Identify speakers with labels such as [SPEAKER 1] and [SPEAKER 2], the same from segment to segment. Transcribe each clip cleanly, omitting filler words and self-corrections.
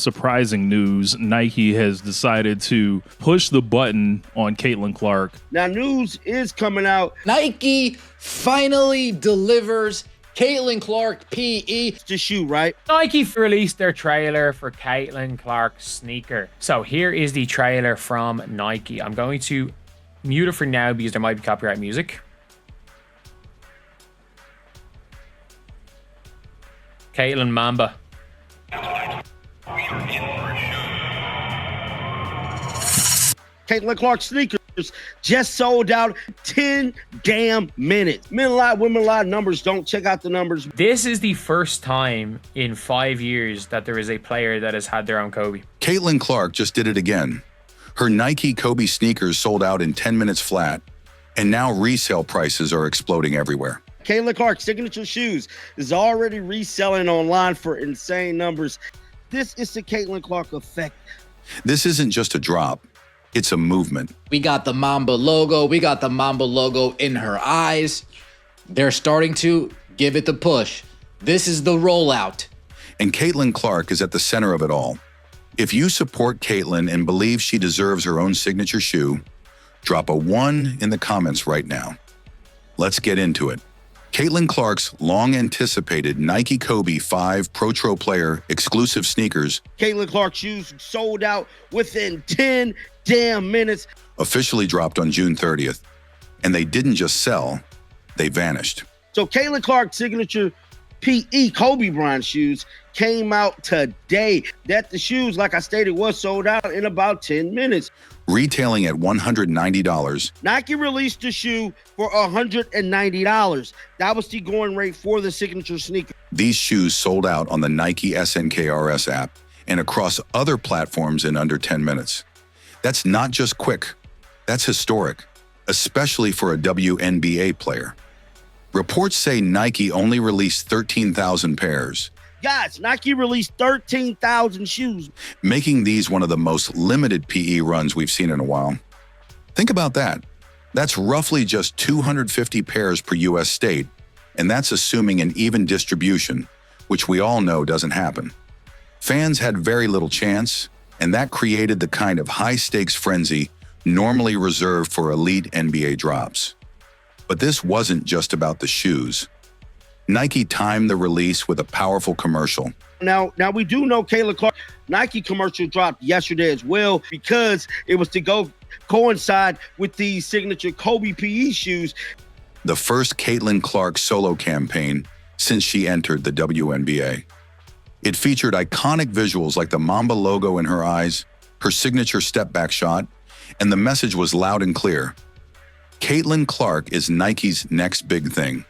[SPEAKER 1] surprising news. Nike has decided to push the button on Caitlin Clark.
[SPEAKER 2] Now, news is coming out.
[SPEAKER 3] Nike finally delivers Caitlin Clark PE.
[SPEAKER 2] It's the shoe, right?
[SPEAKER 4] Nike released their trailer for Caitlin Clark's sneaker. So here is the trailer from Nike. I'm going to mute it for now because there might be copyright music. Caitlin Mamba.
[SPEAKER 2] Caitlin Clark sneakers just sold out 10 damn minutes. Men a lot, women a lot. Numbers don't. Check out the numbers.
[SPEAKER 4] This is the first time in 5 years that there is a player that has had their own Kobe.
[SPEAKER 5] Caitlin Clark just did it again. Her Nike Kobe sneakers sold out in 10 minutes flat, and now resale prices are exploding everywhere.
[SPEAKER 2] Caitlin Clark signature shoes is already reselling online for insane numbers. This is the Caitlin Clark effect.
[SPEAKER 5] This isn't just a drop. It's a movement.
[SPEAKER 3] We got the Mamba logo. We got the Mamba logo in her eyes. They're starting to give it the push. This is the rollout.
[SPEAKER 5] And Caitlin Clark is at the center of it all. If you support Caitlin and believe she deserves her own signature shoe, drop a 1 in the comments right now. Let's get into it. Caitlin Clark's long-anticipated Nike Kobe 5 Pro Tro Player exclusive sneakers.
[SPEAKER 2] Caitlin Clark shoes sold out within 10 damn minutes.
[SPEAKER 5] Officially dropped on June 30th. And they didn't just sell, they vanished.
[SPEAKER 2] So Caitlin Clark signature PE Kobe Bryant shoes came out today. That the shoes, like I stated, was sold out in about 10 minutes.
[SPEAKER 5] Retailing at $190.
[SPEAKER 2] Nike released the shoe for $190. That was the going rate for the signature sneaker.
[SPEAKER 5] These shoes sold out on the Nike SNKRS app and across other platforms in under 10 minutes. That's not just quick, that's historic, especially for a WNBA player. Reports say Nike only released 13,000 pairs.
[SPEAKER 2] Guys, Nike released 13,000 shoes,
[SPEAKER 5] making these one of the most limited PE runs we've seen in a while. Think about that. That's roughly just 250 pairs per US state, and that's assuming an even distribution, which we all know doesn't happen. Fans had very little chance, and that created the kind of high-stakes frenzy normally reserved for elite NBA drops. But this wasn't just about the shoes. Nike timed the release with a powerful commercial.
[SPEAKER 2] Now we do know Caitlin Clark Nike commercial dropped yesterday as well because it was to coincide with the signature Kobe PE shoes.
[SPEAKER 5] The first Caitlin Clark solo campaign since she entered the WNBA. It featured iconic visuals like the Mamba logo in her eyes, her signature step-back shot, and the message was loud and clear. Caitlin Clark is Nike's next big thing.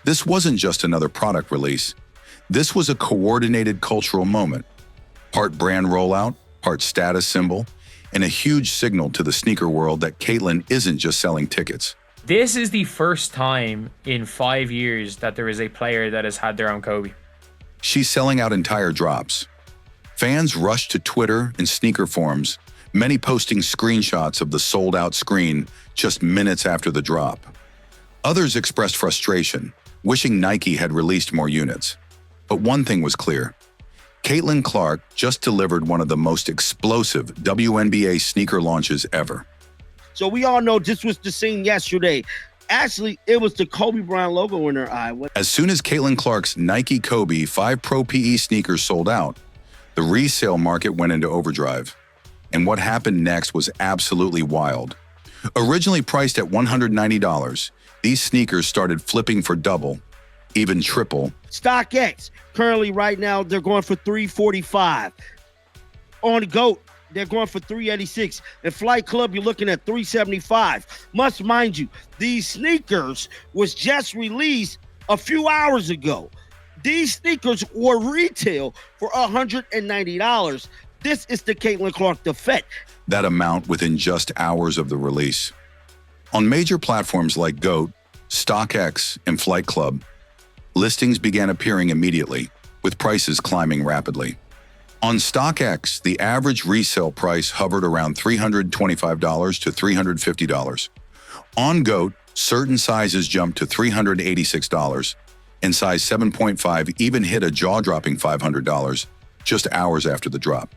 [SPEAKER 5] This wasn't just another product release. This was a coordinated cultural moment. Part brand rollout, part status symbol, and a huge signal to the sneaker world that Caitlin isn't just selling tickets.
[SPEAKER 4] This is the first time in 5 years that there is a player that has had their own Kobe.
[SPEAKER 5] She's selling out entire drops. Fans rushed to Twitter and sneaker forums, many posting screenshots of the sold-out screen just minutes after the drop. Others expressed frustration, wishing Nike had released more units. But one thing was clear. Caitlin Clark just delivered one of the most explosive WNBA sneaker launches ever.
[SPEAKER 2] So we all know this was the scene yesterday. Actually, it was the Kobe Bryant logo in her eye.
[SPEAKER 5] As soon as Caitlin Clark's Nike Kobe 5 Pro PE sneakers sold out, the resale market went into overdrive. And what happened next was absolutely wild. Originally priced at $190, these sneakers started flipping for double, even triple.
[SPEAKER 2] StockX, currently right now, they're going for $345. On the GOAT, they're going for $386. And Flight Club, you're looking at $375. Must mind you, these sneakers was just released a few hours ago. These sneakers were retail for $190. This is the Caitlin Clark effect.
[SPEAKER 5] That amount within just hours of the release. On major platforms like GOAT, StockX, and Flight Club, listings began appearing immediately, with prices climbing rapidly. On StockX, the average resale price hovered around $325 to $350. On GOAT, certain sizes jumped to $386, and size 7.5 even hit a jaw-dropping $500. just hours after the drop.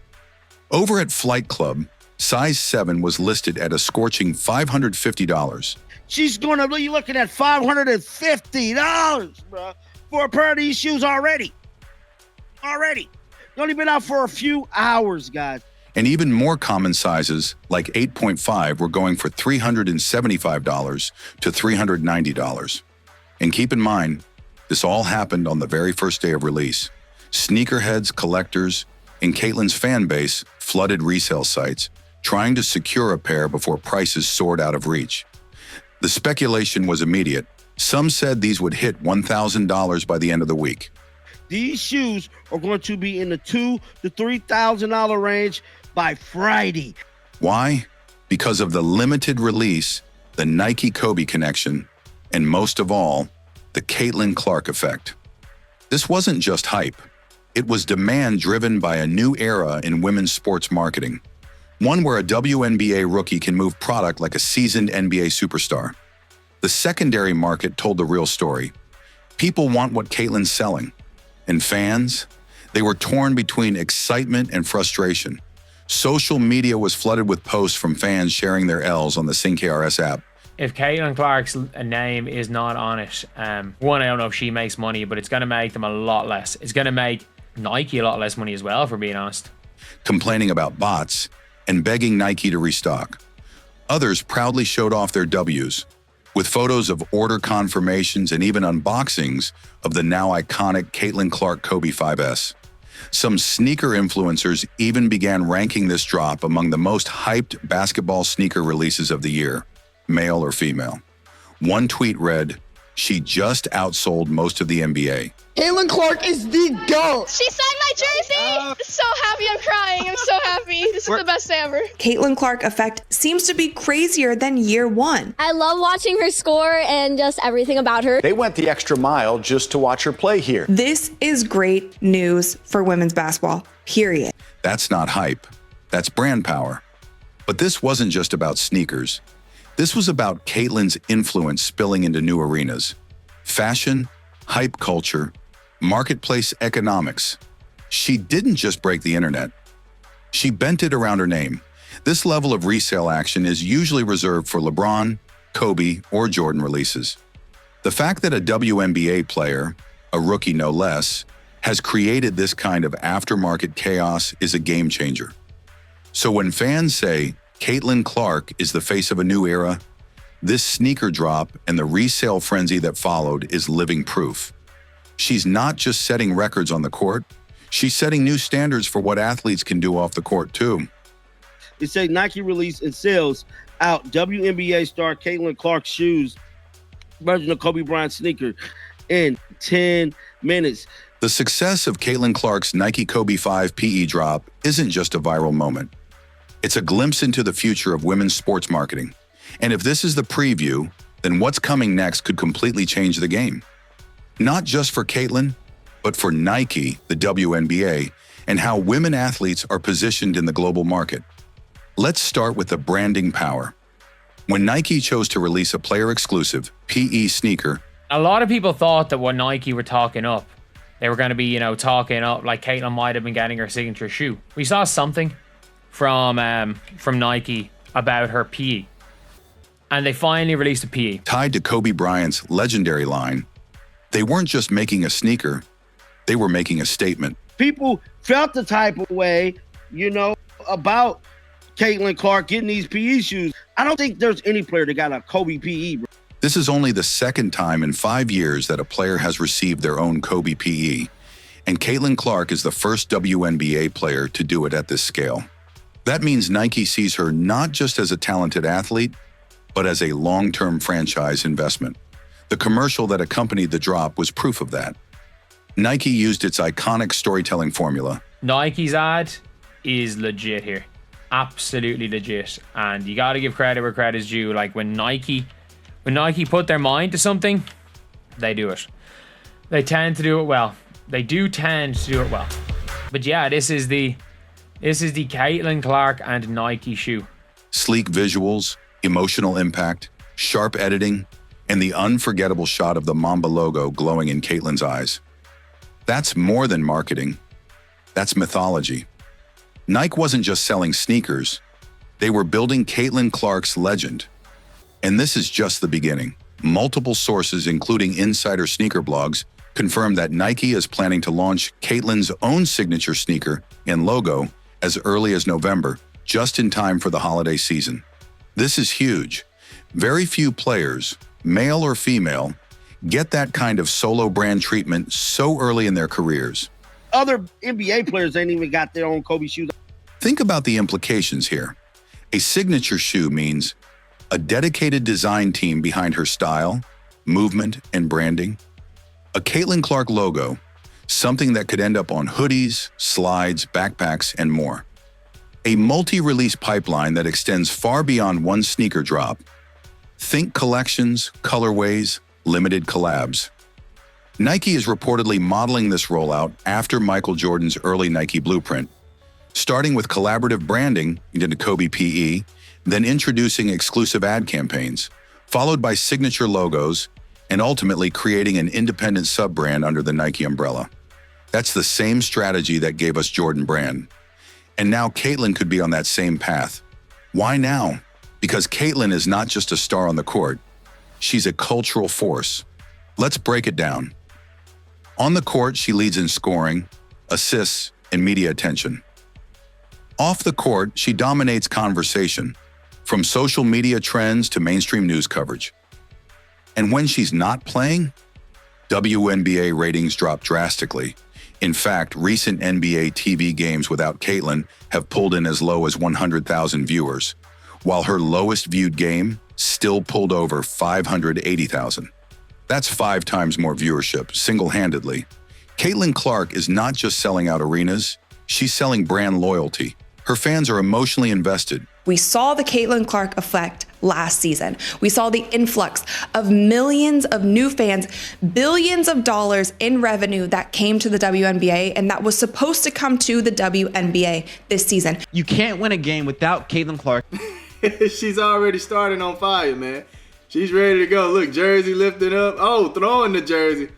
[SPEAKER 5] Over at Flight Club, size 7 was listed at a scorching $550.
[SPEAKER 2] She's going to be looking at $550, bro, for a pair of these shoes already. Already. They only been out for a few hours, guys.
[SPEAKER 5] And even more common sizes, like 8.5, were going for $375 to $390. And keep in mind, this all happened on the very first day of release. Sneakerheads, collectors, and Caitlin's fan base flooded resale sites, trying to secure a pair before prices soared out of reach. The speculation was immediate. Some said these would hit $1,000 by the end of the week.
[SPEAKER 2] These shoes are going to be in the $2,000 to $3,000 range by Friday.
[SPEAKER 5] Why? Because of the limited release, the Nike-Kobe connection, and most of all, the Caitlin Clark effect. This wasn't just hype. It was demand driven by a new era in women's sports marketing, one where a WNBA rookie can move product like a seasoned NBA superstar. The secondary market told the real story. People want what Caitlin's selling. And fans? They were torn between excitement and frustration. Social media was flooded with posts from fans sharing their L's on the SingKRS app.
[SPEAKER 4] If Caitlin Clark's name is not on it, one, I don't know if she makes money, but it's going to make them a lot less. It's going to make Nike a lot less money as well, for being honest.
[SPEAKER 5] Complaining about bots and begging Nike to restock. Others proudly showed off their W's, with photos of order confirmations and even unboxings of the now iconic Caitlin Clark Kobe 5S. Some sneaker influencers even began ranking this drop among the most hyped basketball sneaker releases of the year, male or female. One tweet read, "She just outsold most of the NBA."
[SPEAKER 6] Caitlin Clark is the GOAT.
[SPEAKER 7] She signed my jersey. So happy, I'm crying. I'm so happy. This is the best day ever.
[SPEAKER 8] Caitlin Clark effect seems to be crazier than year one.
[SPEAKER 7] I love watching her score and just everything about her.
[SPEAKER 9] They went the extra mile just to watch her play here.
[SPEAKER 8] This is great news for women's basketball, period.
[SPEAKER 5] That's not hype. That's brand power. But this wasn't just about sneakers. This was about Caitlin's influence spilling into new arenas. Fashion, hype culture, marketplace economics. She didn't just break the internet. She bent it around her name. This level of resale action is usually reserved for LeBron, Kobe, or Jordan releases. The fact that a WNBA player, a rookie no less, has created this kind of aftermarket chaos is a game changer. So when fans say Caitlin Clark is the face of a new era, this sneaker drop and the resale frenzy that followed is living proof. She's not just setting records on the court, she's setting new standards for what athletes can do off the court too.
[SPEAKER 2] It say Nike released and sells out WNBA star Caitlin Clark shoes, version of Kobe Bryant sneaker, in 10 minutes.
[SPEAKER 5] The success of Caitlin Clark's Nike Kobe 5 PE drop isn't just a viral moment. It's a glimpse into the future of women's sports marketing. And if this is the preview, then what's coming next could completely change the game. Not just for Caitlin, but for Nike, the WNBA, and how women athletes are positioned in the global market. Let's start with the branding power. When Nike chose to release a player-exclusive PE sneaker,
[SPEAKER 4] A lot of people thought that what Nike were talking up, they were going to be, talking up like Caitlin might have been getting her signature shoe. We saw something from Nike about her PE. And they finally released a PE.
[SPEAKER 5] tied to Kobe Bryant's legendary line, they weren't just making a sneaker, they were making a statement.
[SPEAKER 2] People felt the type of way, about Caitlin Clark getting these PE shoes. I don't think there's any player that got a Kobe PE, bro.
[SPEAKER 5] This is only the second time in 5 years that a player has received their own Kobe PE, and Caitlin Clark is the first WNBA player to do it at this scale. That means Nike sees her not just as a talented athlete, but as a long-term franchise investment. The commercial that accompanied the drop was proof of that. Nike used its iconic storytelling formula.
[SPEAKER 4] Nike's ad is legit here. Absolutely legit. And you got to give credit where credit is due. Like when Nike put their mind to something, they do it. They tend to do it well. They do tend to do it well. But yeah, this is the Caitlin Clark and Nike shoe.
[SPEAKER 5] Sleek visuals, emotional impact, sharp editing, and the unforgettable shot of the Mamba logo glowing in Caitlin's eyes. That's more than marketing. That's mythology. Nike wasn't just selling sneakers. They were building Caitlin Clark's legend. And this is just the beginning. Multiple sources, including insider sneaker blogs, confirm that Nike is planning to launch Caitlin's own signature sneaker and logo as early as November, just in time for the holiday season. This is huge. Very few players, male or female, get that kind of solo brand treatment so early in their careers.
[SPEAKER 2] Other NBA players ain't even got their own Kobe shoes.
[SPEAKER 5] Think about the implications here. A signature shoe means a dedicated design team behind her style, movement, and branding. A Caitlin Clark logo, something that could end up on hoodies, slides, backpacks, and more. A multi-release pipeline that extends far beyond one sneaker drop. Think collections, colorways, limited collabs. Nike is reportedly modeling this rollout after Michael Jordan's early Nike blueprint, starting with collaborative branding into Kobe PE, then introducing exclusive ad campaigns, followed by signature logos, and ultimately creating an independent sub-brand under the Nike umbrella. That's the same strategy that gave us Jordan Brand. And now Caitlin could be on that same path. Why now? Because Caitlin is not just a star on the court. She's a cultural force. Let's break it down. On the court, she leads in scoring, assists, and media attention. Off the court, she dominates conversation, from social media trends to mainstream news coverage. And when she's not playing, WNBA ratings drop drastically. In fact, recent NBA TV games without Caitlin have pulled in as low as 100,000 viewers, while her lowest viewed game still pulled over 580,000. That's 5 times more viewership, single-handedly. Caitlin Clark is not just selling out arenas, she's selling brand loyalty. Her fans are emotionally invested.
[SPEAKER 8] We saw the Caitlin Clark effect last season. We saw the influx of millions of new fans, billions of dollars in revenue that came to the WNBA, and that was supposed to come to the WNBA this season.
[SPEAKER 6] You can't win a game without Caitlin Clark.
[SPEAKER 10] She's already starting on fire, man. She's ready to go. Look, jersey lifted up. Oh, throwing the jersey.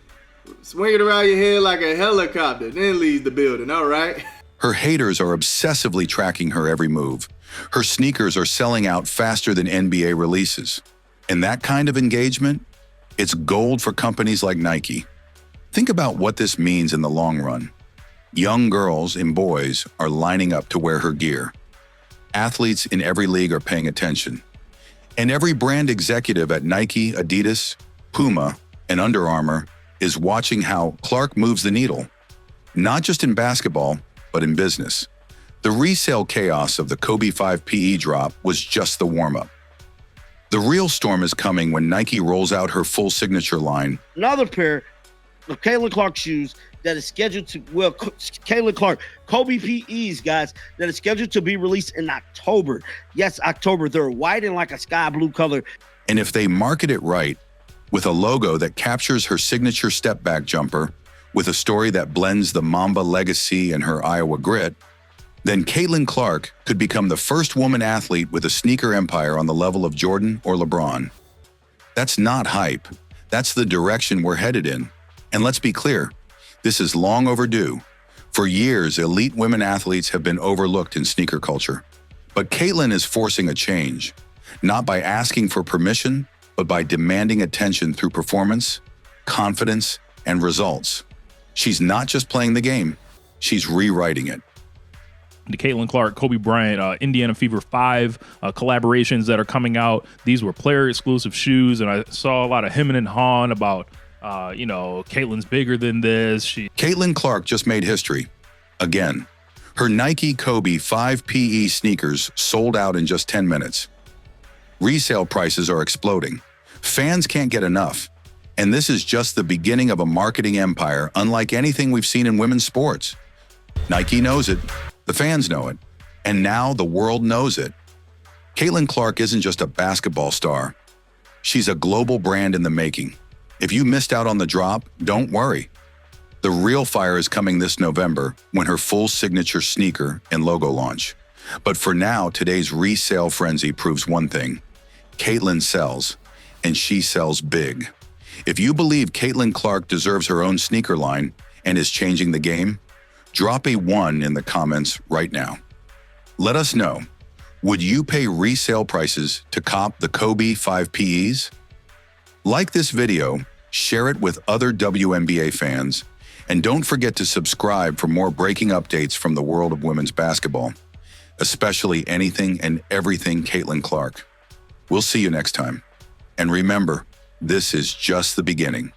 [SPEAKER 10] Swing it around your head like a helicopter, then leaves the building. All right.
[SPEAKER 5] Her haters are obsessively tracking her every move. Her sneakers are selling out faster than NBA releases. And that kind of engagement, it's gold for companies like Nike. Think about what this means in the long run. Young girls and boys are lining up to wear her gear. Athletes in every league are paying attention. And every brand executive at Nike, Adidas, Puma, and Under Armour is watching how Clark moves the needle. Not just in basketball, but in business. The resale chaos of the Kobe 5 PE drop was just the warm-up. The real storm is coming when Nike rolls out her full signature line.
[SPEAKER 2] Another pair of Caitlin Clark shoes that is scheduled to, Caitlin Clark, Kobe PEs, guys, that is scheduled to be released in October. Yes, October. They're white and like a sky blue color.
[SPEAKER 5] And if they market it right, with a logo that captures her signature step-back jumper, with a story that blends the Mamba legacy and her Iowa grit, then Caitlin Clark could become the first woman athlete with a sneaker empire on the level of Jordan or LeBron. That's not hype. That's the direction we're headed in. And let's be clear, this is long overdue. For years, elite women athletes have been overlooked in sneaker culture. But Caitlin is forcing a change, not by asking for permission, but by demanding attention through performance, confidence, and results. She's not just playing the game, she's rewriting it.
[SPEAKER 1] The Caitlin Clark, Kobe Bryant, Indiana Fever 5 collaborations that are coming out. These were player exclusive shoes, and I saw a lot of hemming and hawing about, Caitlin's bigger than this.
[SPEAKER 5] Caitlin Clark just made history. Again, her Nike Kobe 5 PE sneakers sold out in just 10 minutes. Resale prices are exploding. Fans can't get enough. And this is just the beginning of a marketing empire unlike anything we've seen in women's sports. Nike knows it. The fans know it. And now the world knows it. Caitlin Clark isn't just a basketball star. She's a global brand in the making. If you missed out on the drop, don't worry. The real fire is coming this November when her full signature sneaker and logo launch. But for now, today's resale frenzy proves one thing. Caitlin sells, and she sells big. If you believe Caitlin Clark deserves her own sneaker line and is changing the game, Drop a 1 in the comments right now. Let us know, would you pay resale prices to cop the Kobe 5 PEs? Like this video, share it with other WNBA fans, and don't forget to subscribe for more breaking updates from the world of women's basketball, especially anything and everything Caitlin Clark. We'll see you next time. And remember, this is just the beginning.